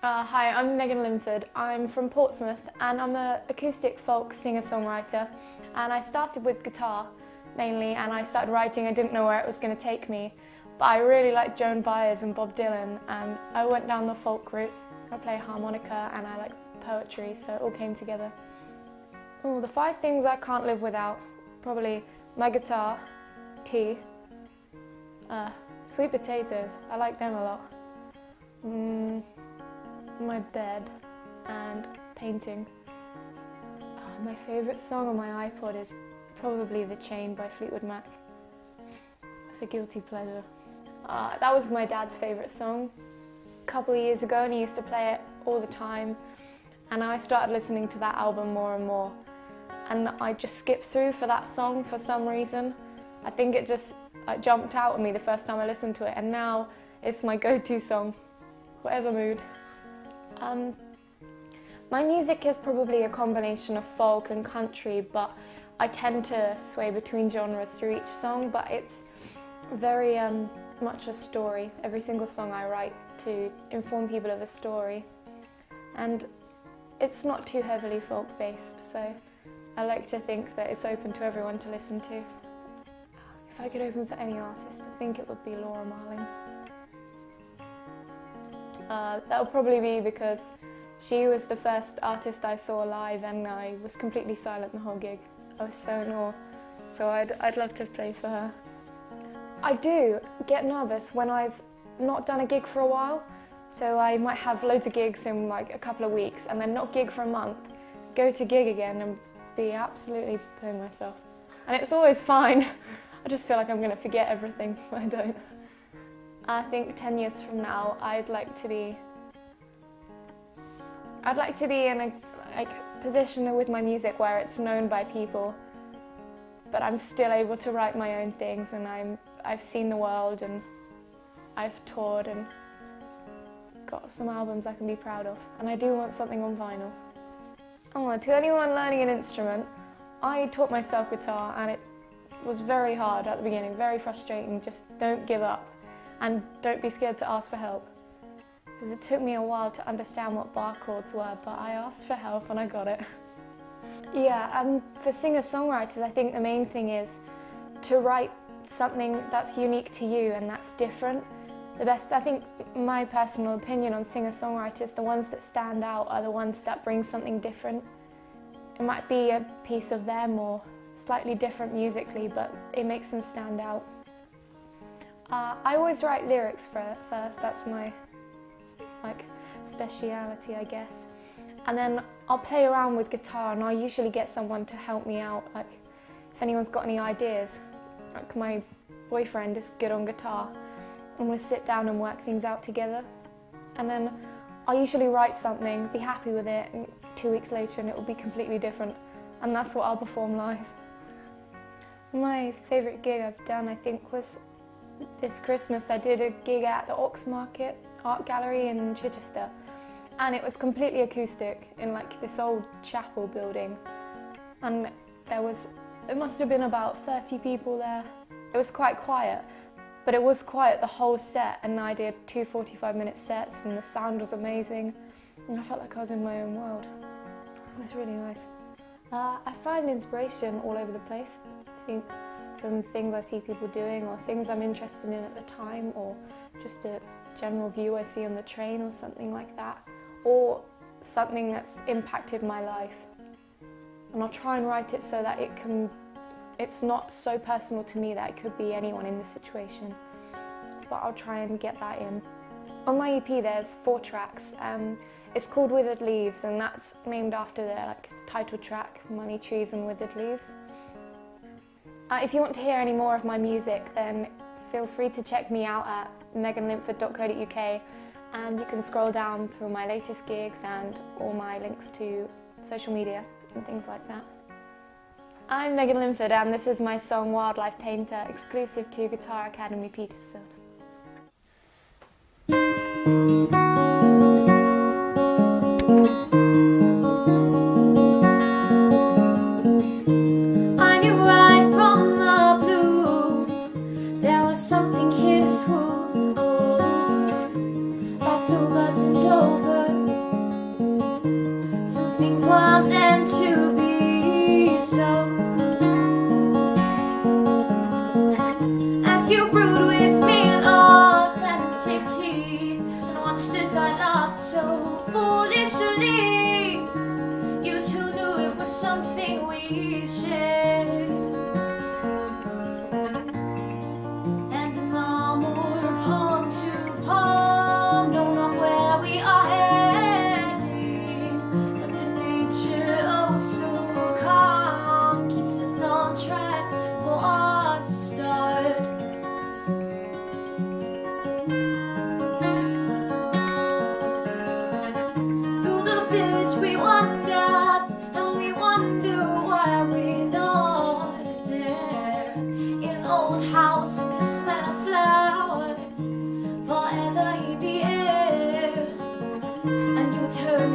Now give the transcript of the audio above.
Hi, I'm Megan Linford. I'm from Portsmouth and I'm an acoustic folk singer-songwriter, and I started with guitar mainly, and I started writing. I didn't know where it was going to take me, but I really liked Joan Baez and Bob Dylan, and I went down the folk route. I play harmonica and I like poetry, so it all came together. Oh, the 5 things I can't live without: probably my guitar, tea, sweet potatoes, I like them a lot, my bed, and painting. My favourite song on my iPod is probably The Chain by Fleetwood Mac. It's a guilty pleasure. That was my dad's favourite song a couple of years ago, and he used to play it all the time, and I started listening to that album more and more, and I just skipped through for that song for some reason. I think it just jumped out at me the first time I listened to it, and now it's my go-to song, whatever mood. My music is probably a combination of folk and country, but I tend to sway between genres through each song, but it's very much a story. Every single song I write to inform people of a story, and it's not too heavily folk-based, so I like to think that it's open to everyone to listen to. If I could open for any artist, I think it would be Laura Marling. That would probably be because she was the first artist I saw live, and I was completely silent the whole gig. I was so in awe, so I'd love to play for her. I do get nervous when I've not done a gig for a while, so I might have loads of gigs in like a couple of weeks and then not gig for a month, go to gig again and be absolutely pooing myself. And it's always fine. I just feel like I'm going to forget everything, but I don't. I think 10 years from now, I'd like to be in a position with my music where it's known by people, but I'm still able to write my own things, and I've seen the world, and I've toured and got some albums I can be proud of, and I do want something on vinyl. To anyone learning an instrument, I taught myself guitar, and it was very hard at the beginning, very frustrating. Just don't give up. And don't be scared to ask for help, because it took me a while to understand what bar chords were, but I asked for help and I got it. Yeah, for singer-songwriters, I think the main thing is to write something that's unique to you and that's different. I think my personal opinion on singer-songwriters, the ones that stand out are the ones that bring something different. It might be a piece of them or slightly different musically, but it makes them stand out. I always write lyrics first, that's my speciality, I guess. And then I'll play around with guitar, and I'll usually get someone to help me out, like if anyone's got any ideas. Like my boyfriend is good on guitar, and we'll sit down and work things out together. And then I'll usually write something, be happy with it, and 2 weeks later and it will be completely different, and that's what I'll perform live. My favourite gig I've done, I think, was this Christmas. I did a gig at the Oxmarket Art Gallery in Chichester, and it was completely acoustic in like this old chapel building, and there must have been about 30 people there. It was quite quiet, but it was quiet the whole set, and I did 2 45-minute sets, and the sound was amazing, and I felt like I was in my own world. It was really nice. I find inspiration all over the place. I think from things I see people doing, or things I'm interested in at the time, or just a general view I see on the train or something like that, or something that's impacted my life. And I'll try and write it so that it's not so personal to me that it could be anyone in this situation, but I'll try and get that in. On my EP there's 4 tracks. It's called Withered Leaves, and that's named after the title track, Money, Trees and Withered Leaves. If you want to hear any more of my music, then feel free to check me out at meganlinford.co.uk, and you can scroll down through my latest gigs and all my links to social media and things like that. I'm Megan Linford, and this is my song Wildlife Painter, exclusive to Guitar Academy Petersfield. Something here to swoon over, like bluebirds and Dover. I laughed so foolishly. You two knew it was something we shared. And now more palm to palm, no, not where we are heading, but the nature oh so calm keeps us on track for our start. Through the village we wandered, and we wonder why we're not there. In an old house with the smell of flowers forever in the air. And you turn